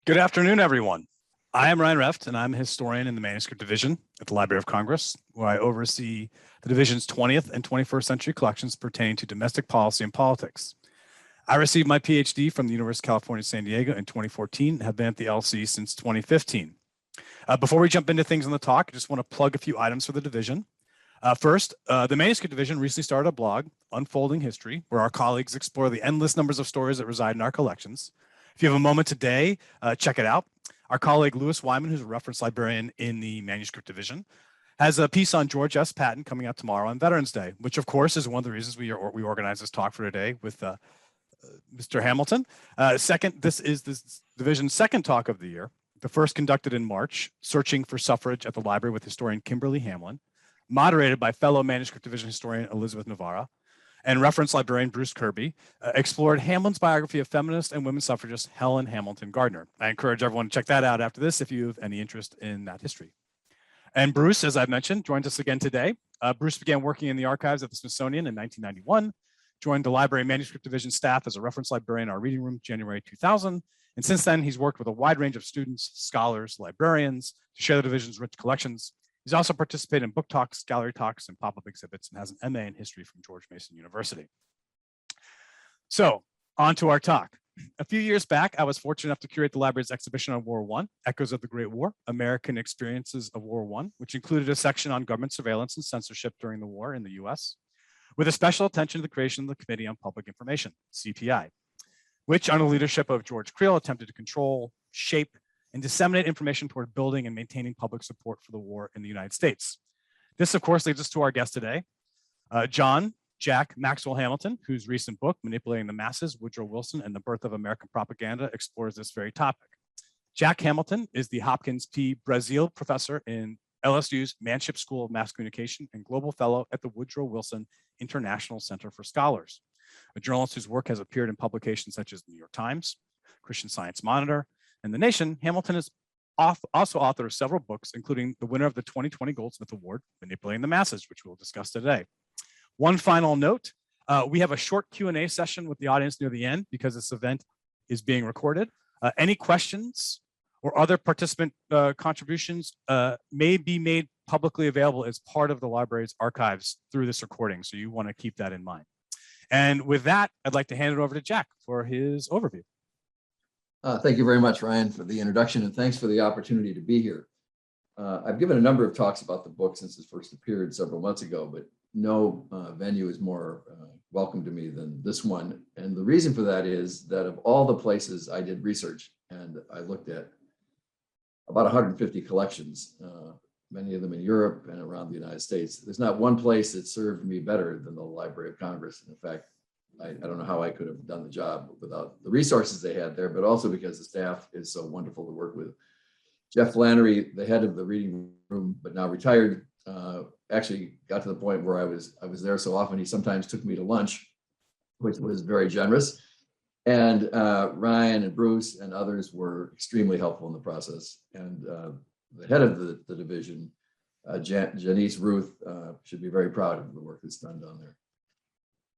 Good afternoon, everyone. I am Ryan Reft, and I'm a historian in the manuscript division at the Library of Congress, where I oversee the division's 20th and 21st century collections pertaining to domestic policy and politics. I received my PhD from the University of California, San Diego in 2014 and have been at the LC since 2015. Before we jump into things on the talk, I just want to plug a few items for the division. First, the manuscript division recently started a blog, Unfolding History, where our colleagues explore the endless numbers of stories that reside in our collections. If you have a moment today, check it out. Our colleague Louis Wyman, who's a reference librarian in the manuscript division, has a piece on George S. Patton coming out tomorrow on Veterans Day, which of course is one of the reasons we organized this talk for today with Mr. Hamilton. Second, this is this division's second talk of the year, the first conducted in March, Searching for Suffrage at the Library with historian Kimberly Hamlin, moderated by fellow manuscript division historian Elizabeth Navarra, and reference librarian Bruce Kirby, explored Hamlin's biography of feminist and women suffragist Helen Hamilton Gardner. I encourage everyone to check that out after this if you have any interest in that history. And Bruce, as I've mentioned, joins us again today. Bruce began working in the archives at the Smithsonian in 1991, joined the library manuscript division staff as a reference librarian in our reading room January 2000, and since then he's worked with a wide range of students, scholars, librarians to share the division's rich collections. He's also participated in book talks, gallery talks, and pop-up exhibits, and has an MA in history from George Mason University. So, on to our talk. A few years back, I was fortunate enough to curate the library's exhibition on World War I, Echoes of the Great War, American Experiences of World War I, which included a section on government surveillance and censorship during the war in the US, with a special attention to the creation of the Committee on Public Information, CPI, which under the leadership of George Creel attempted to control, shape, and disseminate information toward building and maintaining public support for the war in the United States. This, of course, leads us to our guest today, Jack Maxwell Hamilton, whose recent book, Manipulating the Masses, Woodrow Wilson and the Birth of American Propaganda, explores this very topic. Jack Hamilton is the Hopkins P. Breazeale Professor in LSU's Manship School of Mass Communication and Global Fellow at the Woodrow Wilson International Center for Scholars, a journalist whose work has appeared in publications such as the New York Times, Christian Science Monitor, and The Nation. Hamilton is also author of several books, including the winner of the 2020 Goldsmith Award, Manipulating the Masses, which we'll discuss today. One final note, we have a short Q&A session with the audience near the end because this event is being recorded. Any questions or other participant contributions may be made publicly available as part of the library's archives through this recording, so you want to keep that in mind. And with that, I'd like to hand it over to Jack for his overview. Thank you very much, Ryan, for the introduction, and thanks for the opportunity to be here. I've given a number of talks about the book since it first appeared several months ago, but no venue is more welcome to me than this one. And the reason for that is that of all the places I did research, and I looked at about 150 collections, many of them in Europe and around the United States, there's not one place that served me better than the Library of Congress. In fact, I don't know how I could have done the job without the resources they had there, but also because the staff is so wonderful to work with. Jeff Flannery, the head of the reading room, but now retired, actually got to the point where I was there so often he sometimes took me to lunch, which was very generous. And Ryan and Bruce and others were extremely helpful in the process. And the head of the division, Janice Ruth, should be very proud of the work that's done down there.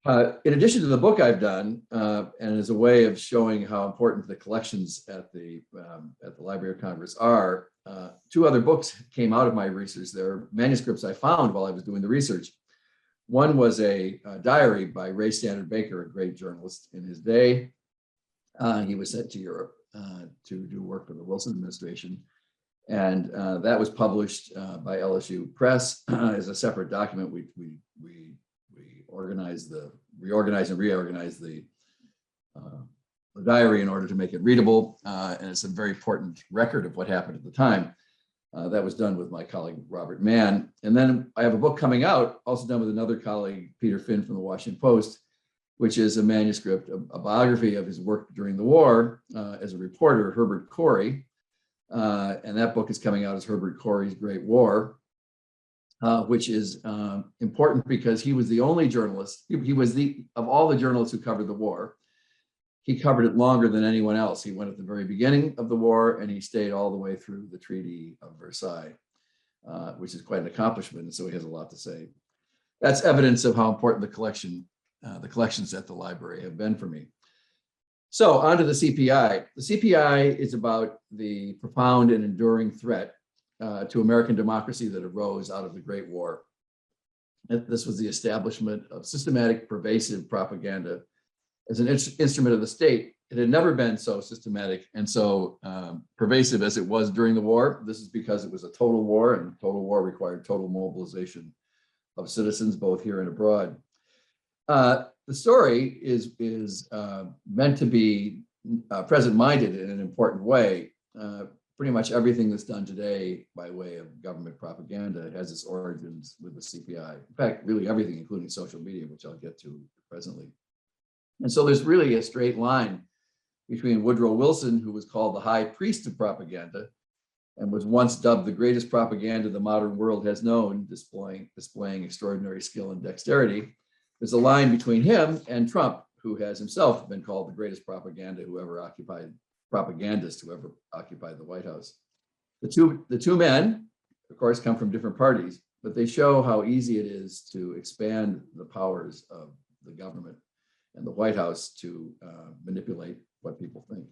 In addition to the book I've done, and as a way of showing how important the collections at the Library of Congress are, two other books came out of my research. They're manuscripts I found while I was doing the research. One was a diary by Ray Stannard Baker, a great journalist in his day. He was sent to Europe to do work for the Wilson administration. And that was published by LSU Press as a separate document. We reorganized and reorganized the diary in order to make it readable. And it's a very important record of what happened at the time. That was done with my colleague, Robert Mann. And then I have a book coming out, also done with another colleague, Peter Finn from the Washington Post, which is a manuscript, a biography of his work during the war as a reporter, Herbert Corey. And that book is coming out as Herbert Corey's Great War. Which is important because he was the only journalist, he was of all the journalists who covered the war, he covered it longer than anyone else. He went at the very beginning of the war and he stayed all the way through the Treaty of Versailles, which is quite an accomplishment. And so he has a lot to say. That's evidence of how important the collections at the library have been for me. So on to the CPI. The CPI is about the profound and enduring threat to American democracy that arose out of the Great War. This was the establishment of systematic, pervasive propaganda as an instrument of the state. It had never been so systematic and so pervasive as it was during the war. This is because it was a total war, and total war required total mobilization of citizens, both here and abroad. The story is meant to be present-minded in an important way. Pretty much everything that's done today by way of government propaganda has its origins with the CPI. In fact, really everything, including social media, which I'll get to presently. And so there's really a straight line between Woodrow Wilson, who was called the high priest of propaganda and was once dubbed the greatest propaganda the modern world has known, displaying extraordinary skill and dexterity. There's a line between him and Trump, who has himself been called the greatest propagandist who ever occupied the White House. The two men, of course, come from different parties, but they show how easy it is to expand the powers of the government and the White House to manipulate what people think.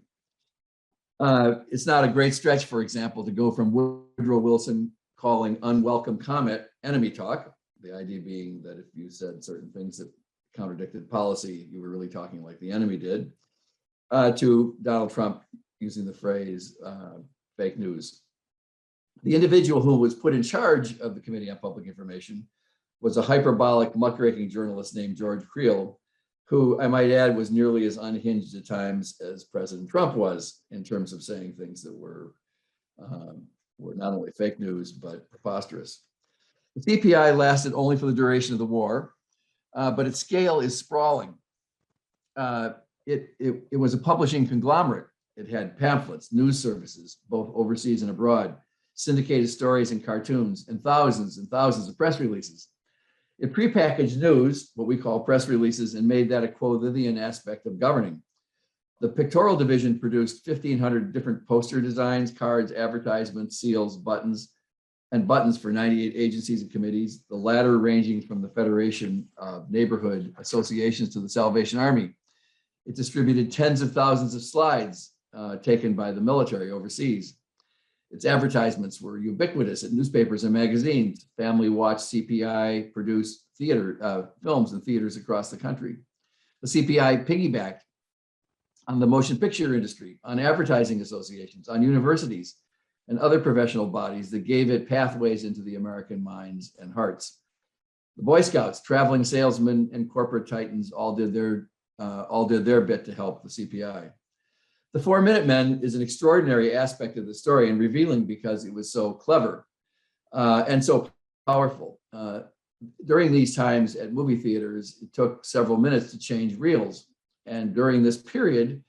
It's not a great stretch, for example, to go from Woodrow Wilson calling unwelcome comment enemy talk, the idea being that if you said certain things that contradicted policy, you were really talking like the enemy did, to Donald Trump using the phrase fake news. The individual who was put in charge of the Committee on Public Information was a hyperbolic, muckraking journalist named George Creel, who I might add was nearly as unhinged at times as President Trump was in terms of saying things that were not only fake news, but preposterous. The CPI lasted only for the duration of the war, but its scale is sprawling. It was a publishing conglomerate. It had pamphlets, news services, both overseas and abroad, syndicated stories and cartoons, and thousands of press releases. It prepackaged news, what we call press releases, and made that a quotidian aspect of governing. The pictorial division produced 1,500 different poster designs, cards, advertisements, seals, buttons for 98 agencies and committees, the latter ranging from the Federation of Neighborhood Associations to the Salvation Army. It distributed tens of thousands of slides taken by the military overseas. Its advertisements were ubiquitous at newspapers and magazines. Family Watch CPI produced films in theaters across the country. The CPI piggybacked on the motion picture industry, on advertising associations, on universities, and other professional bodies that gave it pathways into the American minds and hearts. The Boy Scouts, traveling salesmen, and corporate titans all did their bit to help the CPI. The 4 Minute Men is an extraordinary aspect of the story and revealing because it was so clever and so powerful. During these times at movie theaters, it took several minutes to change reels. And during this period,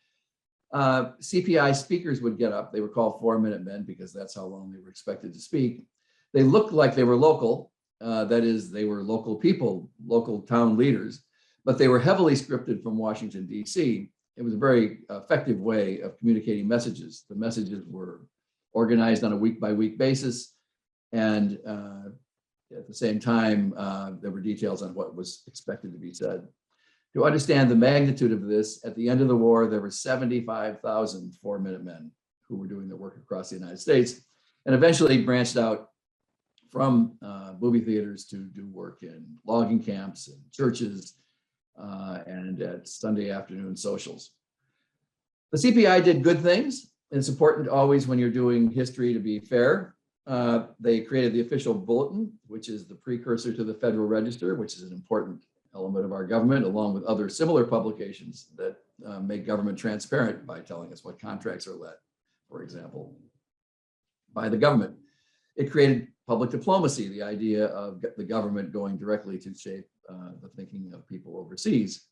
CPI speakers would get up. They were called 4 Minute Men because that's how long they were expected to speak. They looked like they were local. That is, they were local people, local town leaders, but they were heavily scripted from Washington, D.C. It was a very effective way of communicating messages. The messages were organized on a week-by-week basis. And at the same time, there were details on what was expected to be said. To understand the magnitude of this, at the end of the war, there were 75,000 4 Minute Men who were doing the work across the United States, and eventually branched out from movie theaters to do work in logging camps and churches and at Sunday afternoon socials. The CPI did good things. It's important always when you're doing history to be fair. They created the official bulletin, which is the precursor to the Federal Register, which is an important element of our government, along with other similar publications that make government transparent by telling us what contracts are let, for example, by the government. It created public diplomacy, the idea of the government going directly to shape the thinking of people overseas,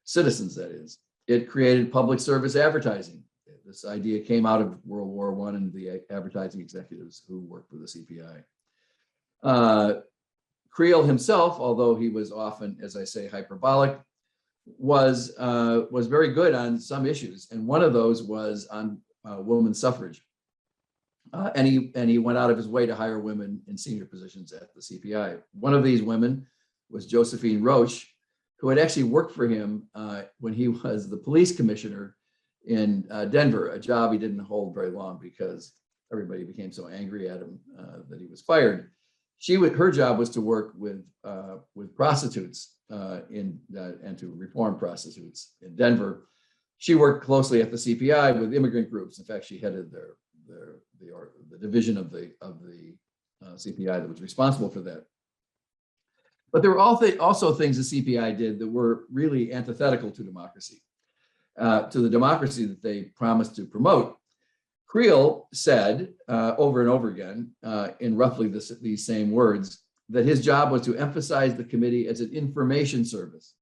citizens, that is. It created public service advertising. This idea came out of World War I and the advertising executives who worked with the CPI. Creel himself, although he was often, as I say, hyperbolic, was very good on some issues, and one of those was on women's suffrage. And he went out of his way to hire women in senior positions at the CPI. One of these women was Josephine Roche, who had actually worked for him when he was the police commissioner in Denver, a job he didn't hold very long because everybody became so angry at him that he was fired. Her job was to work with prostitutes and to reform prostitutes in Denver. She worked closely at the CPI with immigrant groups. In fact, she headed the division of the CPI that was responsible for that. But there were also things the CPI did that were really antithetical to democracy, to the democracy that they promised to promote. Creel said over and over again, in roughly these same words, that his job was to emphasize the committee as an information service,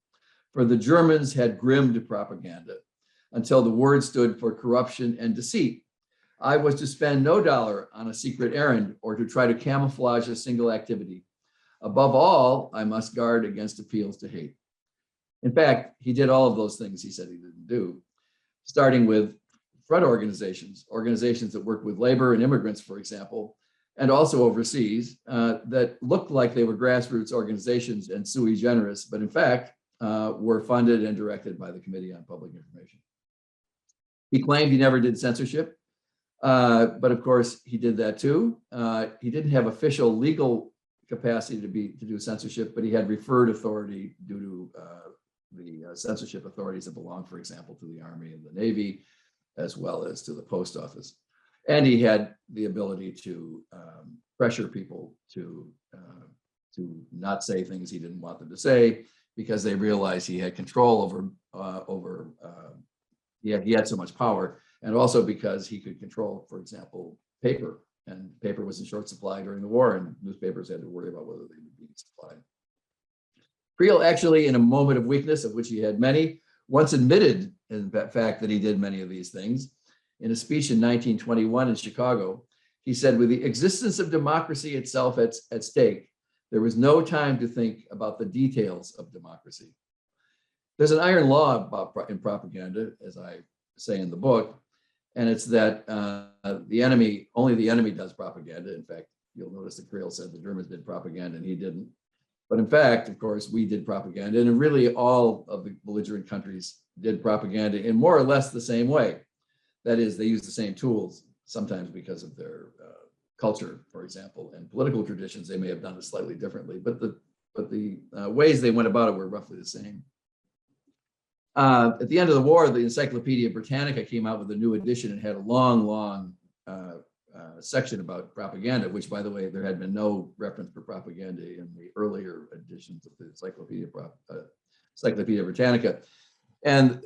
for the Germans had grimmed propaganda until the word stood for corruption and deceit. I was to spend no dollar on a secret errand or to try to camouflage a single activity. Above all, I must guard against appeals to hate. In fact, he did all of those things he said he didn't do, starting with front organizations that work with labor and immigrants, for example, and also overseas, that looked like they were grassroots organizations and sui generis, but in fact, were funded and directed by the Committee on Public Information. He claimed he never did censorship, but of course he did that too. He didn't have official legal capacity to do censorship, but he had referred authority due to the censorship authorities that belong, for example, to the Army and the Navy, as well as to the post office. And he had the ability to pressure people to not say things he didn't want them to say, because they realized he had control over he had so much power, and also because he could control, for example, paper. And paper was in short supply during the war, and newspapers had to worry about whether they would be supplied. Creel actually, in a moment of weakness, of which he had many, once admitted, in fact, that he did many of these things. In a speech in 1921 in Chicago, he said, with the existence of democracy itself at stake, there was no time to think about the details of democracy. There's an iron law in propaganda, as I say in the book, and it's that only the enemy does propaganda. In fact, you'll notice that Creel said the Germans did propaganda and he didn't. But in fact, of course, we did propaganda, and really all of the belligerent countries did propaganda in more or less the same way. That is, they used the same tools, sometimes because of their culture, for example, and political traditions. They may have done it slightly differently, but the ways they went about it were roughly the same. At the end of the war, the Encyclopedia Britannica came out with a new edition and had a long section about propaganda, which, by the way, there had been no reference for propaganda in the earlier editions of the Encyclopedia Britannica. And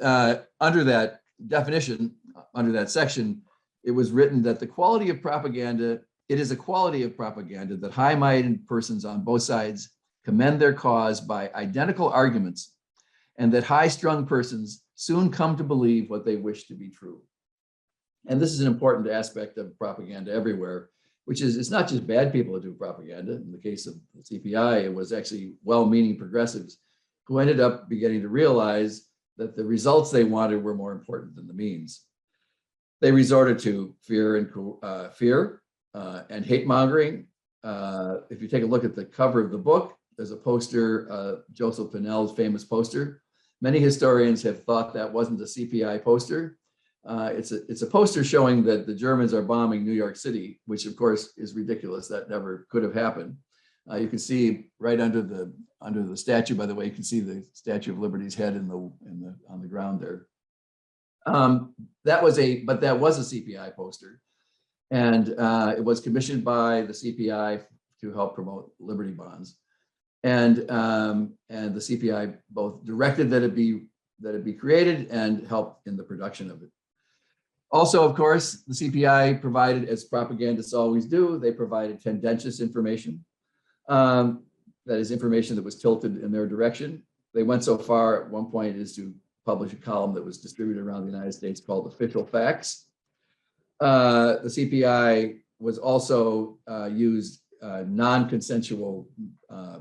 under that definition, under that section, it was written that the quality of propaganda, it is a quality of propaganda that high-minded persons on both sides commend their cause by identical arguments, and that high-strung persons soon come to believe what they wish to be true. And this is an important aspect of propaganda everywhere, which is it's not just bad people who do propaganda. In the case of the CPI, it was actually well-meaning progressives who ended up beginning to realize that the results they wanted were more important than the means. They resorted to fear and hate mongering. If you take a look at the cover of the book, there's a poster, Joseph Pinnell's famous poster. Many historians have thought that wasn't a CPI poster. It's a poster showing that the Germans are bombing New York City, which of course is ridiculous. That never could have happened. You can see right under the statue, by the way, you can see the Statue of Liberty's head on the ground there. That was a CPI poster, and it was commissioned by the CPI to help promote Liberty bonds, and the CPI both directed that it be created and helped in the production of it. Also, of course, the CPI provided, as propagandists always do, they provided tendentious information. That is information that was tilted in their direction. They went so far at one point as to publish a column that was distributed around the United States called Official Facts. The CPI was also used non-consensual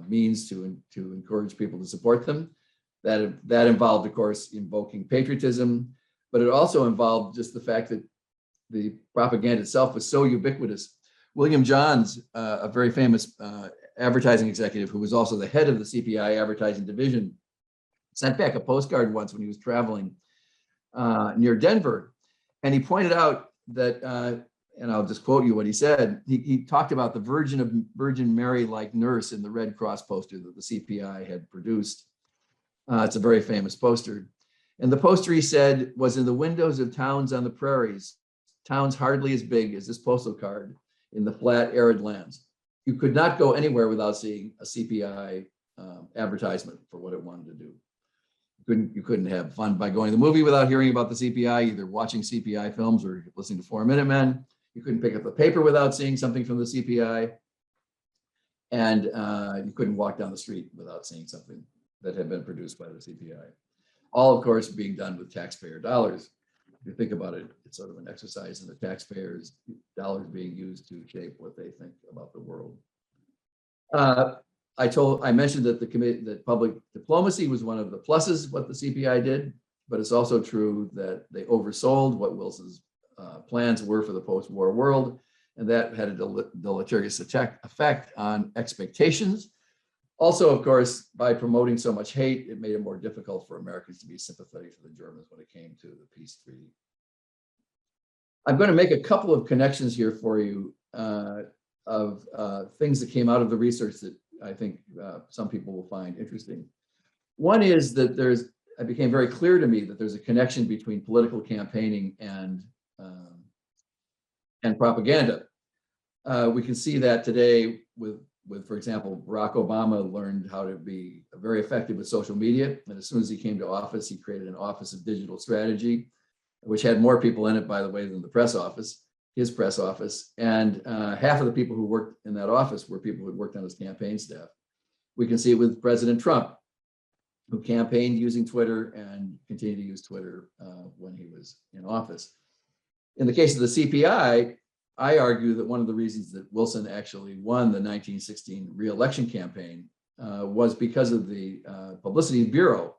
means to encourage people to support them. That involved, of course, invoking patriotism, but it also involved just the fact that the propaganda itself was so ubiquitous. William Johns, a very famous advertising executive who was also the head of the CPI advertising division, sent back a postcard once when he was traveling near Denver. And he pointed out that, and I'll just quote you what he said. He talked about the Virgin Mary-like nurse in the Red Cross poster that the CPI had produced. It's a very famous poster. And the poster, he said, was in the windows of towns on the prairies, towns hardly as big as this postal card in the flat, arid lands. You could not go anywhere without seeing a CPI advertisement for what it wanted to do. You couldn't have fun by going to the movie without hearing about the CPI, either watching CPI films or listening to 4 Minute Men. You couldn't pick up the paper without seeing something from the CPI. And you couldn't walk down the street without seeing something that had been produced by the CPI. All, of course, being done with taxpayer dollars. If you think about it, it's sort of an exercise in the taxpayers' dollars being used to shape what they think about the world. I mentioned that that public diplomacy was one of the pluses what the CPI did, but it's also true that they oversold what Wilson's plans were for the post-war world, and that had a deleterious effect on expectations. Also, of course, by promoting so much hate, it made it more difficult for Americans to be sympathetic to the Germans when it came to the peace treaty. I'm going to make a couple of connections here for you of things that came out of the research that I think some people will find interesting. One is that it became very clear to me that there's a connection between political campaigning and propaganda. We can see that today with, for example, Barack Obama learned how to be very effective with social media. And as soon as he came to office, he created an Office of Digital Strategy, which had more people in it, by the way, than the press office, his press office. And half of the people who worked in that office were people who had worked on his campaign staff. We can see it with President Trump, who campaigned using Twitter and continued to use Twitter when he was in office. In the case of the CPI, I argue that one of the reasons that Wilson actually won the 1916 re-election campaign was because of the publicity bureau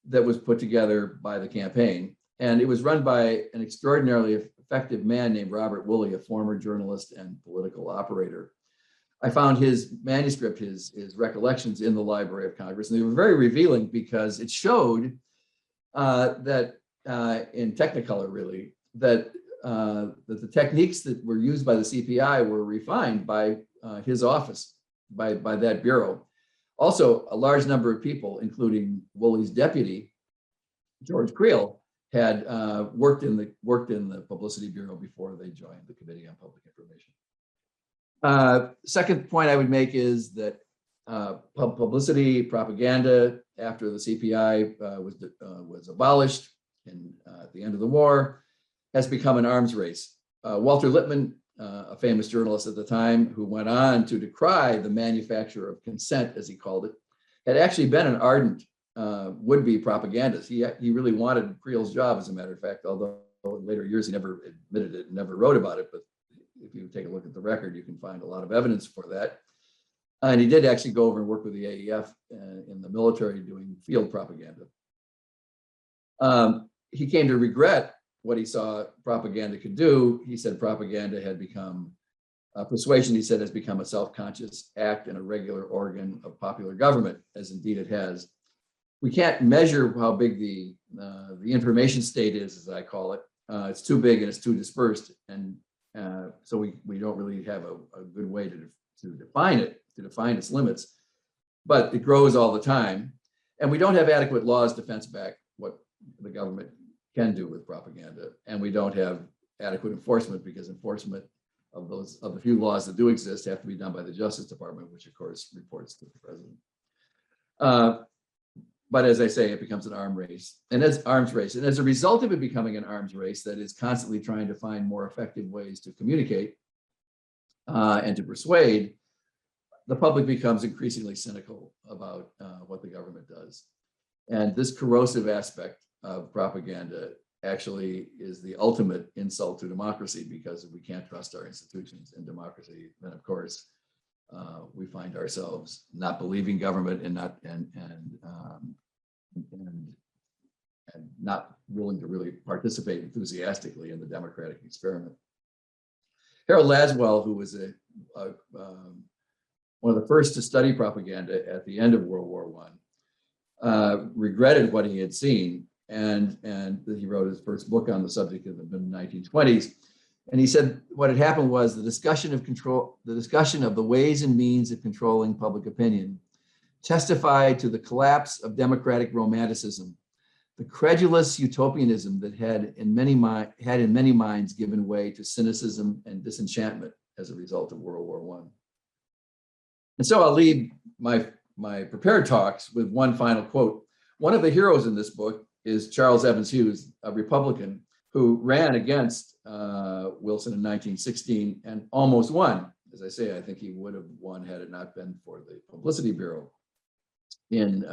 that was put together by the campaign. And it was run by an extraordinarily effective man named Robert Woolley, a former journalist and political operator. I found his manuscript, his recollections in the Library of Congress, and they were very revealing because it showed that in Technicolor, really, that the techniques that were used by the CPI were refined by his office, by that bureau. Also, a large number of people, including Woolley's deputy, George Creel, had worked in the publicity bureau before they joined the Committee on Public Information. Second point I would make is that publicity, propaganda after the CPI was abolished at the end of the war has become an arms race. Walter Lippmann, a famous journalist at the time, who went on to decry the manufacture of consent, as he called it, had actually been an ardent would-be propagandist. He really wanted Creel's job, as a matter of fact, although in later years he never admitted it and never wrote about it. But if you take a look at the record, you can find a lot of evidence for that. And he did actually go over and work with the AEF in the military doing field propaganda. He came to regret what he saw propaganda could do. He said propaganda had become, persuasion, he said, has become a self-conscious act and a regular organ of popular government, as indeed it has. We can't measure how big the information state is, as I call it. It's too big and it's too dispersed. And so we don't really have a good way to define it, to define its limits. But it grows all the time. And we don't have adequate laws to fence back what the government can do with propaganda. And we don't have adequate enforcement, because enforcement of the few laws that do exist have to be done by the Justice Department, which of course reports to the president. But as I say, it becomes an arms race. And as a result of it becoming an arms race that is constantly trying to find more effective ways to communicate and to persuade, the public becomes increasingly cynical about what the government does. And this corrosive aspect of propaganda actually is the ultimate insult to democracy, because if we can't trust our institutions in democracy, then of course we find ourselves not believing government and not willing to really participate enthusiastically in the democratic experiment. Harold Laswell, who was one of the first to study propaganda at the end of World War I, regretted what he had seen and he wrote his first book on the subject in the mid-1920s. And he said what had happened was the discussion of the ways and means of controlling public opinion testified to the collapse of democratic romanticism, the credulous utopianism that had in many minds given way to cynicism and disenchantment as a result of World War I. And so I'll leave my prepared talks with one final quote. One of the heroes in this book is Charles Evans Hughes, a Republican who ran against Wilson in 1916 and almost won. As I say, I think he would have won had it not been for the Publicity Bureau in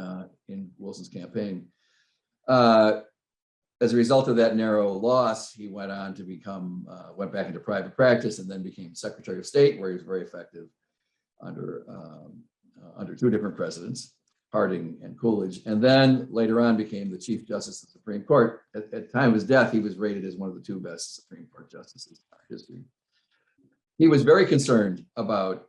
Wilson's campaign. As a result of that narrow loss, he went on to went back into private practice and then became Secretary of State, where he was very effective under two different presidents, Harding and Coolidge, and then later on became the Chief Justice of the Supreme Court. At the time of his death, he was rated as one of the two best Supreme Court justices in our history. He was very concerned about,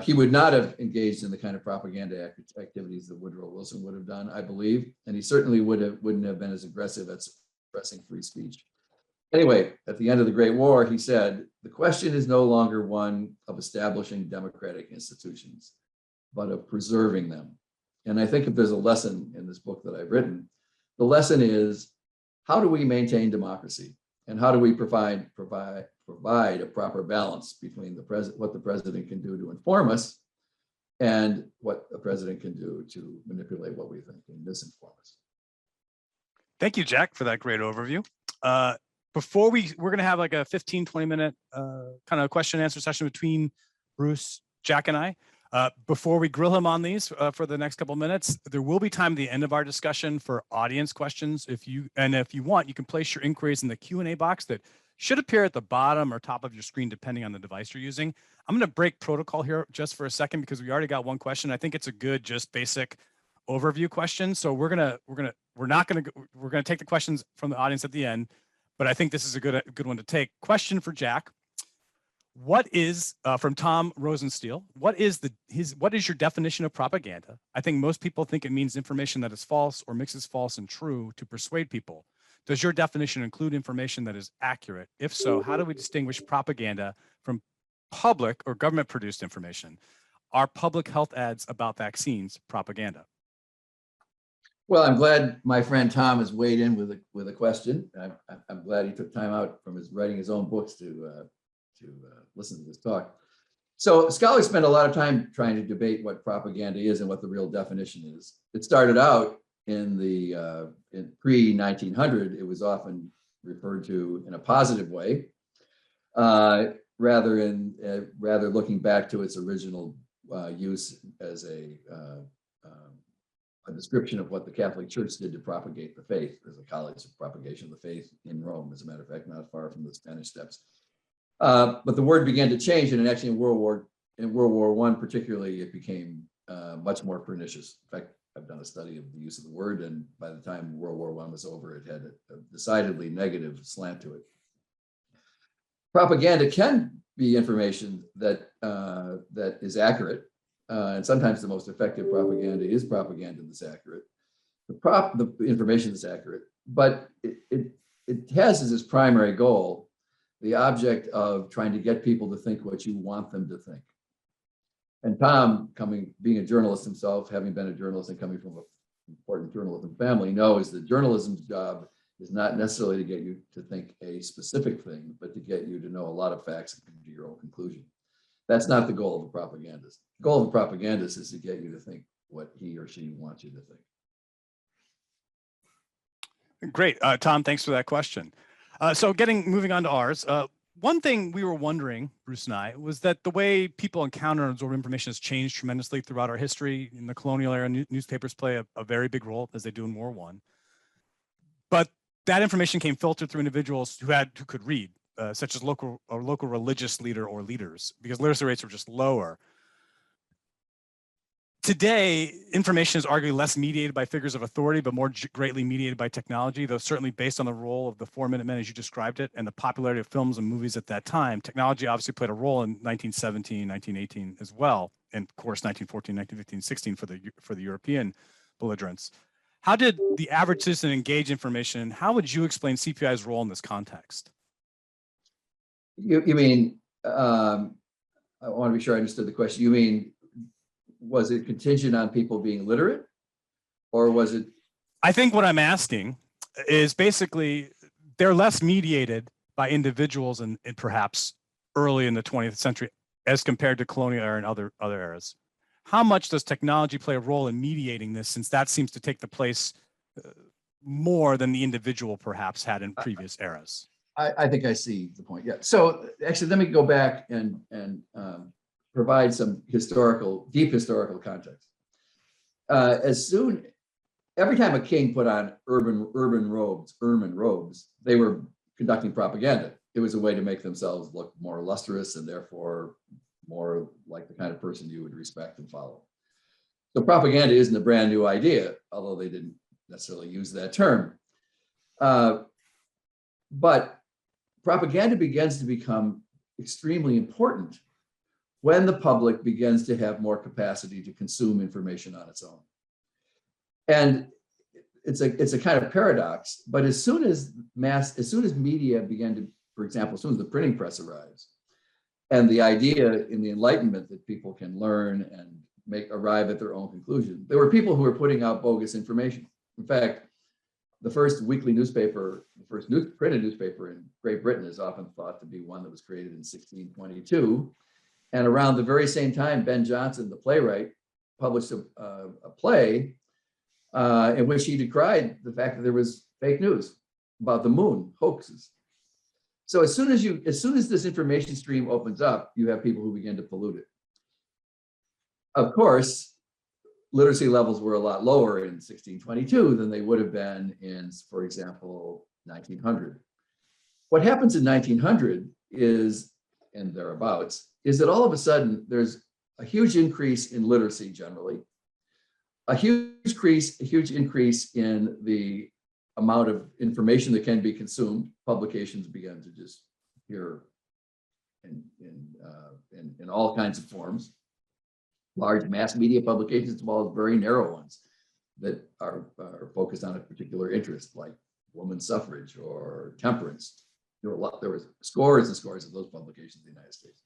he would not have engaged in the kind of propaganda activities that Woodrow Wilson would have done, I believe, and he certainly wouldn't have been as aggressive at suppressing free speech. Anyway, at the end of the Great War, he said, the question is no longer one of establishing democratic institutions, but of preserving them. And I think if there's a lesson in this book that I've written, the lesson is, how do we maintain democracy? And how do we provide a proper balance between what the president can do to inform us and what the president can do to manipulate what we think and misinform us? Thank you, Jack, for that great overview. Before we're going to have like a 15, 20-minute kind of question and answer session between Bruce, Jack, and I. Before we grill him on these for the next couple of minutes, there will be time at the end of our discussion for audience questions. If you want, you can place your inquiries in the Q&A box that should appear at the bottom or top of your screen, depending on the device you're using. I'm going to break protocol here just for a second because we already got one question. I think it's a good, just basic overview question. So we're gonna take the questions from the audience at the end, but I think this is a good one to take. Question for Jack. What is from Tom Rosensteel? What is your definition of propaganda? I think most people think it means information that is false or mixes false and true to persuade people. Does your definition include information that is accurate? If so, how do we distinguish propaganda from public or government produced information? Are public health ads about vaccines propaganda? Well, I'm glad my friend Tom has weighed in with a question. I'm glad he took time out from writing his own books to listen to this talk. So scholars spend a lot of time trying to debate what propaganda is and what the real definition is. It started out in pre-1900, it was often referred to in a positive way, rather looking back to its original use as a description of what the Catholic Church did to propagate the faith. There's a college of propagation of the faith in Rome, as a matter of fact, not far from the Spanish Steps. But the word began to change, and actually in World War I particularly, it became much more pernicious. In fact, I've done a study of the use of the word, and by the time World War I was over, it had a decidedly negative slant to it. Propaganda can be information that is accurate, and sometimes the most effective propaganda is propaganda that's accurate. The information that's accurate, but it has as its primary goal the object of trying to get people to think what you want them to think. And Tom, being a journalist himself, having been a journalist and coming from an important journalism family, knows that journalism's job is not necessarily to get you to think a specific thing, but to get you to know a lot of facts and come to your own conclusion. That's not the goal of a propagandist. The goal of a propagandist is to get you to think what he or she wants you to think. Great, Tom, thanks for that question. So moving on to ours, one thing we were wondering, Bruce and I, was that the way people encounter and absorb information has changed tremendously throughout our history. In the colonial era, newspapers play a very big role, as they do in World War I. But that information came filtered through individuals who could read, such as a local religious leader or leaders, because literacy rates were just lower. Today, information is arguably less mediated by figures of authority, but more greatly mediated by technology, though certainly based on the role of the 4-minute men as you described it and the popularity of films and movies at that time. Technology obviously played a role in 1917, 1918 as well, and of course 1914, 1915, 16 for the European belligerents. How did the average citizen engage information? How would you explain CPI's role in this context? You mean, I want to be sure I understood the question. You mean, was it contingent on people being literate, or was it? I think what I'm asking is basically they're less mediated by individuals and perhaps early in the 20th century as compared to colonial era and other eras. How much does technology play a role in mediating this, since that seems to take the place more than the individual perhaps had in previous eras? I think I see the point. Yeah. So actually, let me go back and provide some deep historical context. Every time a king put on ermine robes, they were conducting propaganda. It was a way to make themselves look more lustrous and therefore more like the kind of person you would respect and follow. So propaganda isn't a brand new idea, although they didn't necessarily use that term. But propaganda begins to become extremely important when the public begins to have more capacity to consume information on its own. And it's a kind of paradox, but as soon as media began to, for example, as soon as the printing press arrives, and the idea in the Enlightenment that people can learn and arrive at their own conclusion, there were people who were putting out bogus information. In fact, the first weekly newspaper, the first printed newspaper in Great Britain is often thought to be one that was created in 1622. And around the very same time, Ben Jonson, the playwright, published a play in which he decried the fact that there was fake news about the moon, hoaxes. So as soon as this information stream opens up, you have people who begin to pollute it. Of course, literacy levels were a lot lower in 1622 than they would have been in, for example, 1900. What happens in 1900 is, and thereabouts, is that all of a sudden there's a huge increase in literacy generally, a huge increase in the amount of information that can be consumed. Publications began to just appear in all kinds of forms, large mass media publications as well as very narrow ones that are focused on a particular interest, like women's suffrage or temperance. There were scores and scores of those publications in the United States.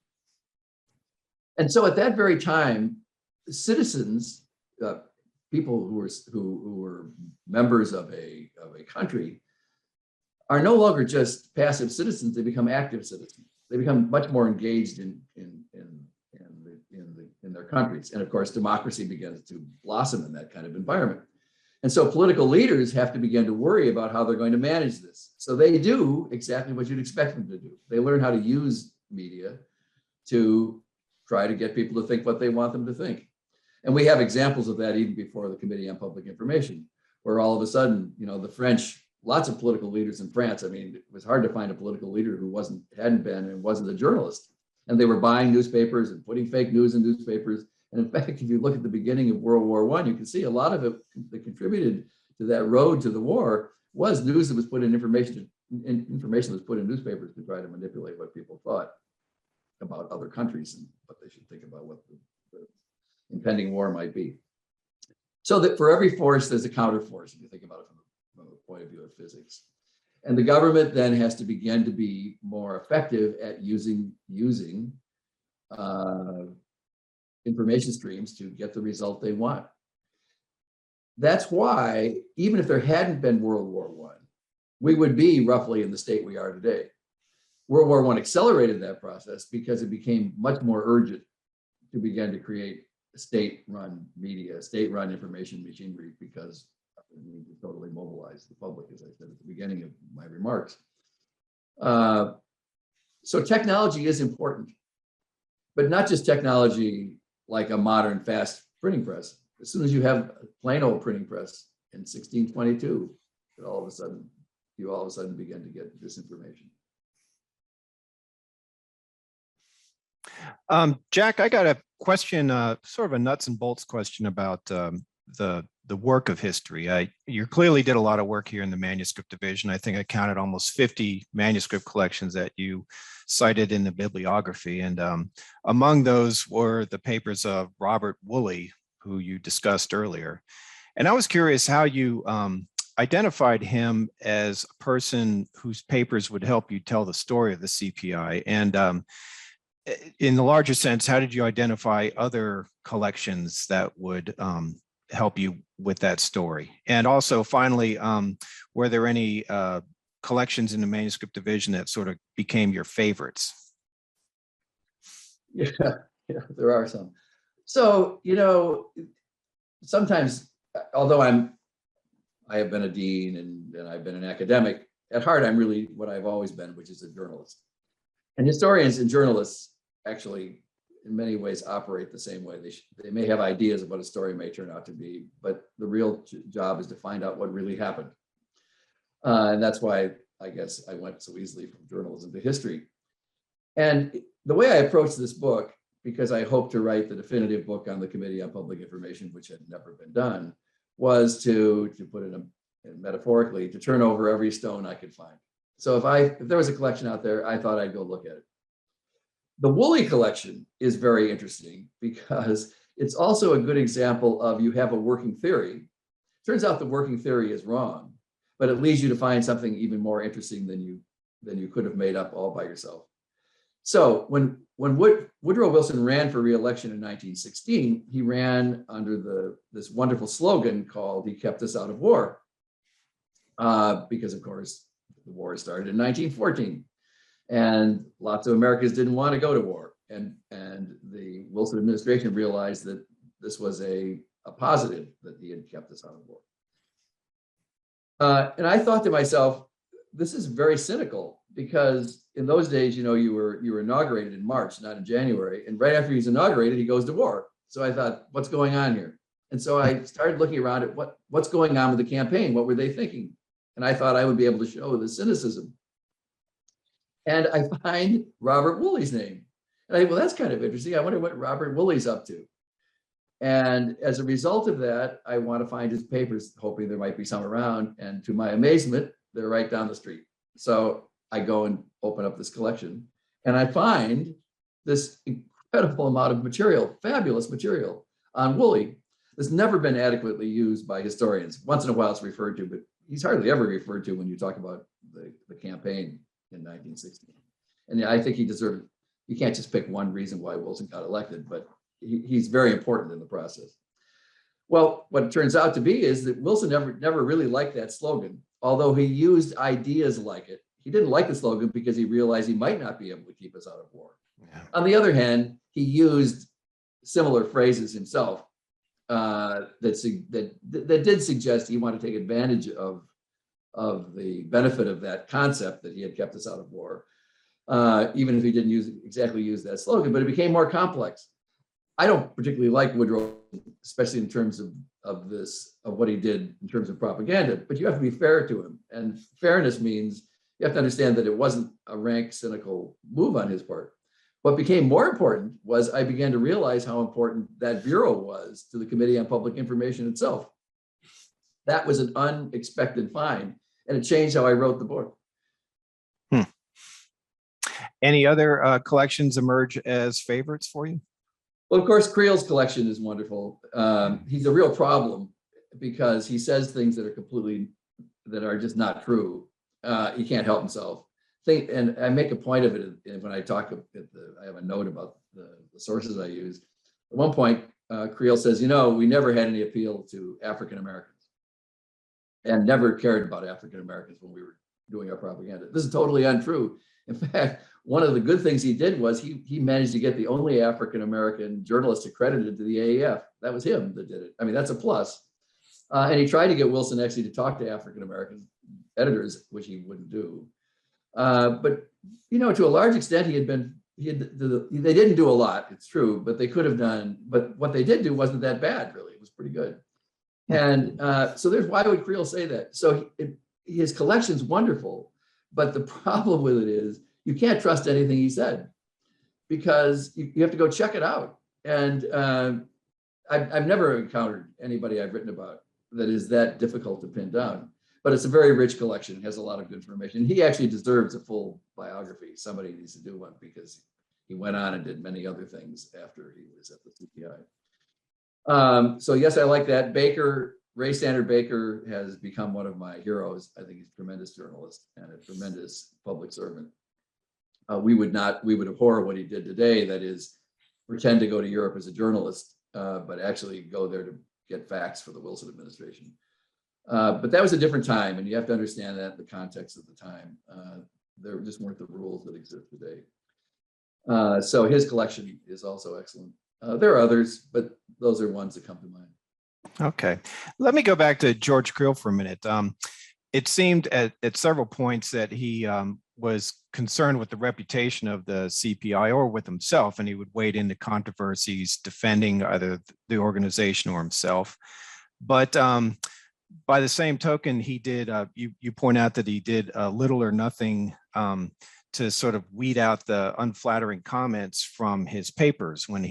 And so at that very time, citizens, people who were members of a country, are no longer just passive citizens. They become active citizens. They become much more engaged in their countries. And of course, democracy begins to blossom in that kind of environment. And so political leaders have to begin to worry about how they're going to manage this. So they do exactly what you'd expect them to do. They learn how to use media to try to get people to think what they want them to think. And we have examples of that even before the Committee on Public Information, where all of a sudden, the French, lots of political leaders in France, I mean, it was hard to find a political leader who hadn't been and wasn't a journalist. And they were buying newspapers and putting fake news in newspapers. And in fact, if you look at the beginning of World War I, you can see a lot of it that contributed to that road to the war was news that was put in information that was put in newspapers to try to manipulate what people thought about other countries and what they should think about what the impending war might be. So that for every force, there's a counterforce, if you think about it from the point of view of physics. And the government then has to begin to be more effective at using information streams to get the result they want. That's why, even if there hadn't been World War I, we would be roughly in the state we are today. World War I accelerated that process because it became much more urgent to begin to create a state-run media, state-run information machinery, because we need to totally mobilize the public, as I said at the beginning of my remarks. So technology is important, but not just technology like a modern fast printing press. As soon as you have a plain old printing press in 1622, you all of a sudden begin to get disinformation. Jack, I got a question, sort of a nuts and bolts question about the work of history. You clearly did a lot of work here in the manuscript division. I think I counted almost 50 manuscript collections that you cited in the bibliography. And among those were the papers of Robert Woolley, who you discussed earlier. And I was curious how you identified him as a person whose papers would help you tell the story of the CPI. And in the larger sense, how did you identify other collections that would help you with that story? And also, finally, were there any collections in the manuscript division that sort of became your favorites? Yeah, there are some. So, sometimes, although I have been a dean and I've been an academic, at heart, I'm really what I've always been, which is a journalist. And historians and journalists actually, in many ways, operate the same way. They may have ideas of what a story may turn out to be, but the real job is to find out what really happened. And that's why I guess I went so easily from journalism to history. And the way I approached this book, because I hope to write the definitive book on the Committee on Public Information, which had never been done, was to put it metaphorically, to turn over every stone I could find. So if there was a collection out there, I thought I'd go look at it. The Woolley collection is very interesting because it's also a good example of you have a working theory. Turns out the working theory is wrong, but it leads you to find something even more interesting than you could have made up all by yourself. So when Woodrow Wilson ran for re-election in 1916, he ran under this wonderful slogan called "He kept us out of war," because of course the war started in 1914, and lots of Americans didn't want to go to war, and the Wilson administration realized that this was a positive that he had kept us out of war. And I thought to myself, this is very cynical, because in those days, you were inaugurated in March, not in January. And right after he's inaugurated, he goes to war. So I thought, what's going on here? And so I started looking around at what's going on with the campaign. What were they thinking? And I thought I would be able to show the cynicism. And I find Robert Woolley's name. And I think, well, that's kind of interesting. I wonder what Robert Woolley's up to. And as a result of that, I want to find his papers, hoping there might be some around. And to my amazement, they're right down the street. So I go and open up this collection, and I find this incredible amount of material, fabulous material on Woolley that's never been adequately used by historians. Once in a while it's referred to, but he's hardly ever referred to when you talk about the campaign in 1916. And I think he deserved, you can't just pick one reason why Wilson got elected, but he's very important in the process. Well, what it turns out to be is that Wilson never really liked that slogan, although he used ideas like it. He didn't like the slogan because he realized he might not be able to keep us out of war. Yeah. On the other hand, he used similar phrases himself that did suggest he wanted to take advantage of the benefit of that concept that he had kept us out of war, even if he didn't exactly use that slogan, but it became more complex. I don't particularly like Woodrow, especially in terms of what he did in terms of propaganda, but you have to be fair to him. And fairness means you have to understand that it wasn't a rank, cynical move on his part. What became more important was I began to realize how important that bureau was to the Committee on Public Information itself. That was an unexpected find, and it changed how I wrote the book. Any other collections emerge as favorites for you? Well, of course, Creel's collection is wonderful. He's a real problem because he says things that are just not true. He can't help himself. And I make a point of it when I talk. I have a note about the sources I use. At one point, Creel says, we never had any appeal to African Americans, and never cared about African Americans when we were doing our propaganda. This is totally untrue. In fact, one of the good things he did was he managed to get the only African American journalist accredited to the AAF. That was him that did it. I mean, that's a plus. And he tried to get Wilson actually to talk to African American editors, which he wouldn't do. But to a large extent, they didn't do a lot. It's true, but they could have done. But what they did do wasn't that bad, really. It was pretty good. And so why would Creel say that? So his collection's wonderful, but the problem with it is you can't trust anything he said, because you have to go check it out. And I've never encountered anybody I've written about that is that difficult to pin down. But it's a very rich collection, has a lot of good information. He actually deserves a full biography. Somebody needs to do one, because he went on and did many other things after he was at the CPI. So yes, I like that. Baker Ray Standard Baker has become one of my heroes. I think he's a tremendous journalist and a tremendous public servant. We would abhor what he did today, that is, pretend to go to Europe as a journalist, but actually go there to get facts for the Wilson administration. But that was a different time, and you have to understand that in the context of the time. There just weren't the rules that exist today. So his collection is also excellent. There are others, but those are ones that come to mind. Okay, let me go back to George Creel for a minute. It seemed at several points that he was concerned with the reputation of the CPI or with himself, and he would wade into controversies defending either the organization or himself. But by the same token, he did, you point out that he did little or nothing to sort of weed out the unflattering comments from his papers when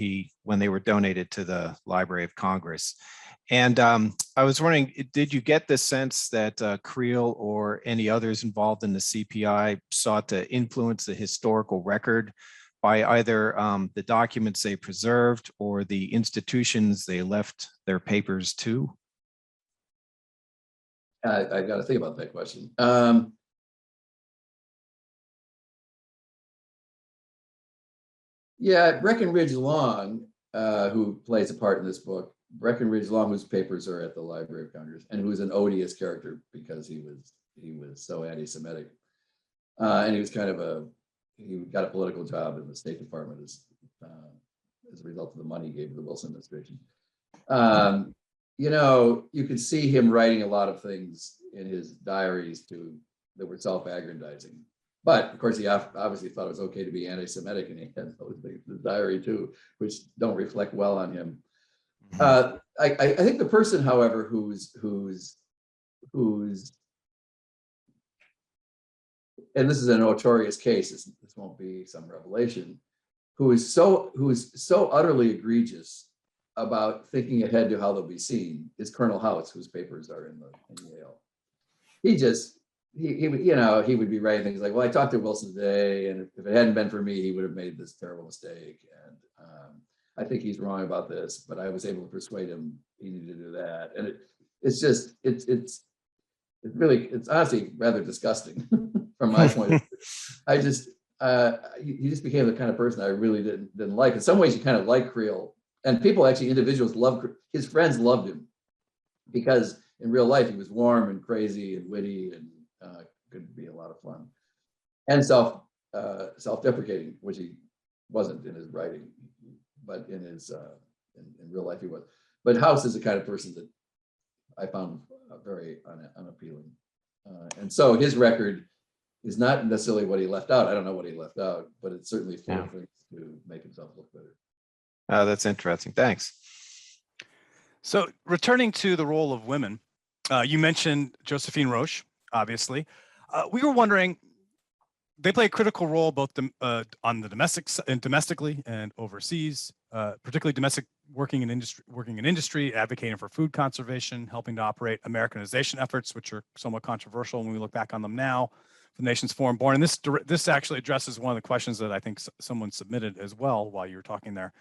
they were donated to the Library of Congress. And I was wondering, did you get the sense that Creel or any others involved in the CPI sought to influence the historical record by either the documents they preserved or the institutions they left their papers to? I got to think about that question. Yeah, Breckinridge Long, who plays a part in this book, Breckinridge Long, whose papers are at the Library of Congress, and who is an odious character because he was so anti-Semitic, and he was he got a political job in the State Department as a result of the money he gave to the Wilson administration. You know, you could see him writing a lot of things in his diaries that were self-aggrandizing. But of course, he obviously thought it was okay to be anti-Semitic, and he had those things in his diary too, which don't reflect well on him. I think the person, however, who's, and this is a notorious case, this won't be some revelation, who is so utterly egregious about thinking ahead to how they'll be seen, is Colonel Houts, whose papers are in Yale. He would be writing things like, well, I talked to Wilson today, and if it hadn't been for me, he would have made this terrible mistake. And I think he's wrong about this, but I was able to persuade him he needed to do that. And it's honestly rather disgusting from my point of view. He just became the kind of person I really didn't like. In some ways, you kind of like Creel, and people actually, individuals loved his friends loved him because in real life he was warm and crazy and witty and could be a lot of fun and self-deprecating, which he wasn't in his writing, but in his in real life he was. But House is the kind of person that I found very unappealing, and so his record is not necessarily what he left out. I don't know what he left out, but it's certainly full of things to make himself look better. That's interesting. Thanks. So returning to the role of women, you mentioned Josephine Roche, obviously. We were wondering, they play a critical role both on the domestically and overseas, particularly working in industry, advocating for food conservation, helping to operate Americanization efforts, which are somewhat controversial when we look back on them now for the nation's foreign-born. And this actually addresses one of the questions that I think someone submitted as well while you were talking there.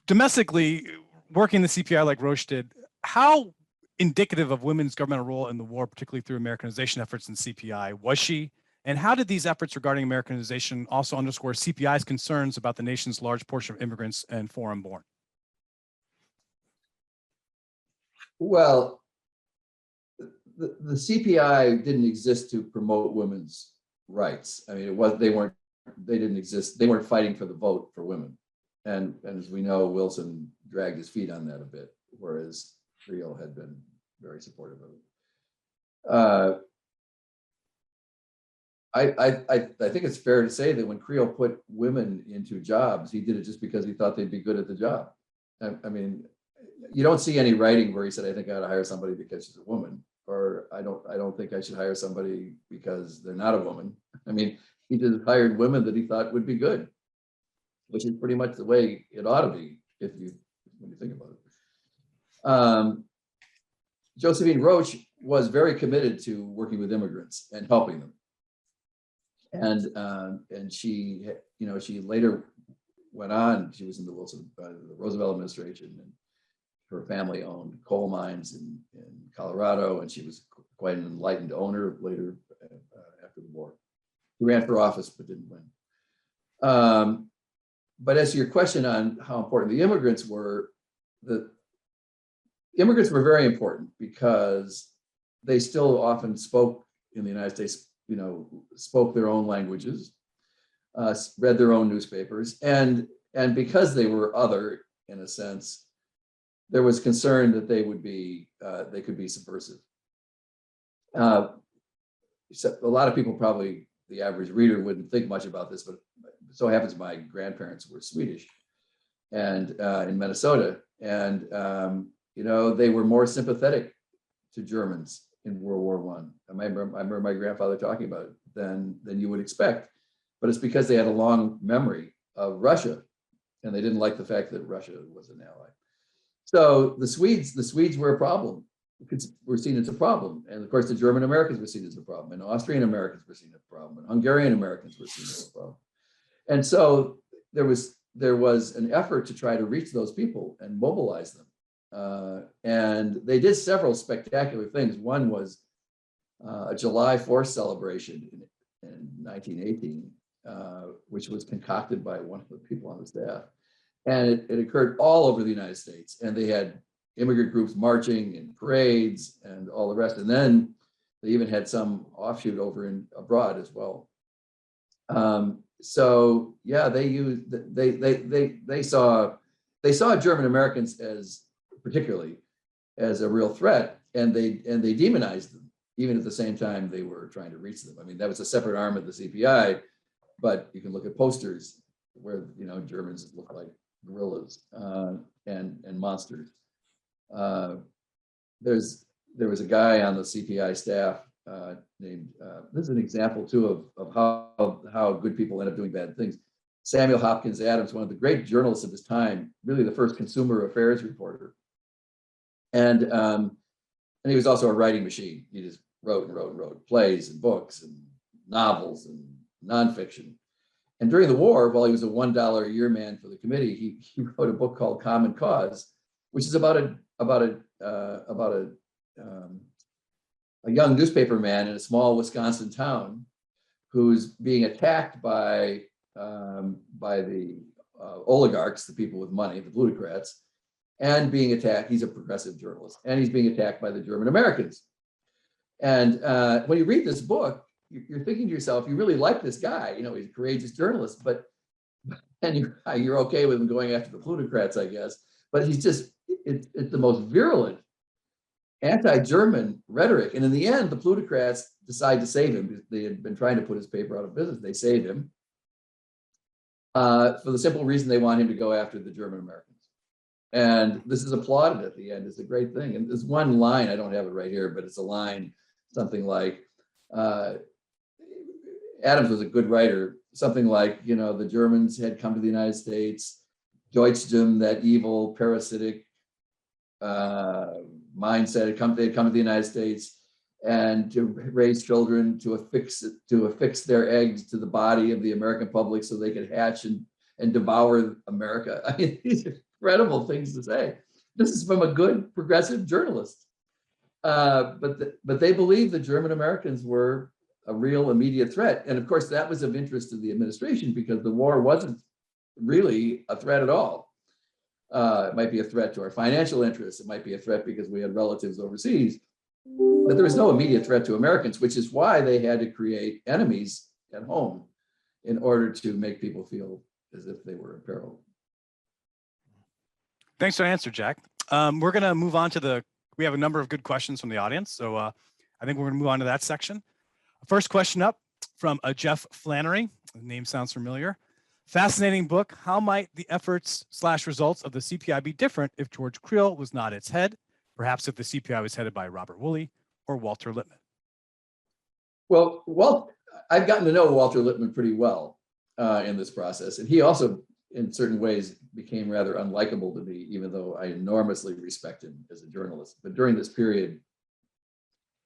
Domestically, working the CPI like Roche did, how indicative of women's governmental role in the war, particularly through Americanization efforts in CPI, was she? And how did these efforts regarding Americanization also underscore CPI's concerns about the nation's large portion of immigrants and foreign-born? Well, the CPI didn't exist to promote women's rights. I mean, they didn't exist. They weren't fighting for the vote for women. And as we know, Wilson dragged his feet on that a bit, whereas Creel had been very supportive of it. I think it's fair to say that when Creel put women into jobs, he did it just because he thought they'd be good at the job. I mean, you don't see any writing where he said, I think I ought to hire somebody because she's a woman, or I don't think I should hire somebody because they're not a woman. I mean, he just hired women that he thought would be good, which is pretty much the way it ought to be when you think about it. Josephine Roche was very committed to working with immigrants and helping them. And she, she later went on, she was in the Roosevelt administration, and her family owned coal mines in Colorado, and she was quite an enlightened owner later after the war. She ran for office but didn't win. But as to your question on how important the immigrants were, the immigrants were very important because they still often spoke in the United States, spoke their own languages, read their own newspapers, and because they were other in a sense, there was concern that they could be subversive. So a lot of people, probably the average reader, wouldn't think much about this, but it so happens my grandparents were Swedish and in Minnesota, and they were more sympathetic to Germans in World War I. I remember my grandfather talking about it than you would expect, but it's because they had a long memory of Russia, and they didn't like the fact that Russia was an ally. So the Swedes were a problem. Were seen as a problem, and of course the German Americans were seen as a problem, and Austrian Americans were seen as a problem, and Hungarian Americans were seen as a problem. And so there was an effort to try to reach those people and mobilize them, and they did several spectacular things. One was a July 4th celebration in 1918, which was concocted by one of the people on the staff, and it occurred all over the United States, and they had immigrant groups marching and parades and all the rest. And then they even had some offshoot over abroad as well. So yeah, they saw German Americans particularly as a real threat, and they demonized them, even at the same time they were trying to reach them. I mean, that was a separate arm of the CPI, but you can look at posters where Germans look like gorillas and monsters. There was a guy on the CPI staff named, this is an example too of how good people end up doing bad things. Samuel Hopkins Adams, one of the great journalists of his time, really the first consumer affairs reporter. And he was also a writing machine. He just wrote and wrote and wrote plays and books and novels and nonfiction. And during the war, while he was a $1 a year man for the committee, he wrote a book called Common Cause, which is about a young newspaper man in a small Wisconsin town who's being attacked by the oligarchs, the people with money, the plutocrats, and being attacked. He's a progressive journalist, and he's being attacked by the German Americans. And when you read this book, you're thinking to yourself, you really like this guy. He's a courageous journalist, and you're okay with him going after the plutocrats, I guess. But he's just, it's the most virulent anti-German rhetoric. And in the end, the plutocrats decide to save him. They had been trying to put his paper out of business. They saved him for the simple reason they want him to go after the German Americans. And this is applauded at the end. It's a great thing. And there's one line, I don't have it right here, but it's a line, something like, Adams was a good writer, something like, the Germans had come to the United States, Deutschdom, that evil, parasitic mindset, they'd come to the United States and to raise children, to affix their eggs to the body of the American public so they could hatch and devour America. I mean, these are incredible things to say. This is from a good progressive journalist. But they believed the German Americans were a real immediate threat. And of course, that was of interest to the administration because the war wasn't really a threat at all. It might be a threat to our financial interests. It might be a threat because we had relatives overseas. But there was no immediate threat to Americans, which is why they had to create enemies at home in order to make people feel as if they were in peril. Thanks for the answer, Jack. We're going to move on to we have a number of good questions from the audience. So I think we're going to move on to that section. First question up from Jeff Flannery. The name sounds familiar. Fascinating book. How might the efforts/results of the CPI be different if George Creel was not its head? Perhaps if the CPI was headed by Robert Woolley or Walter Lippmann. Well, I've gotten to know Walter Lippmann pretty well in this process. And he also, in certain ways, became rather unlikable to me, even though I enormously respect him as a journalist. But during this period,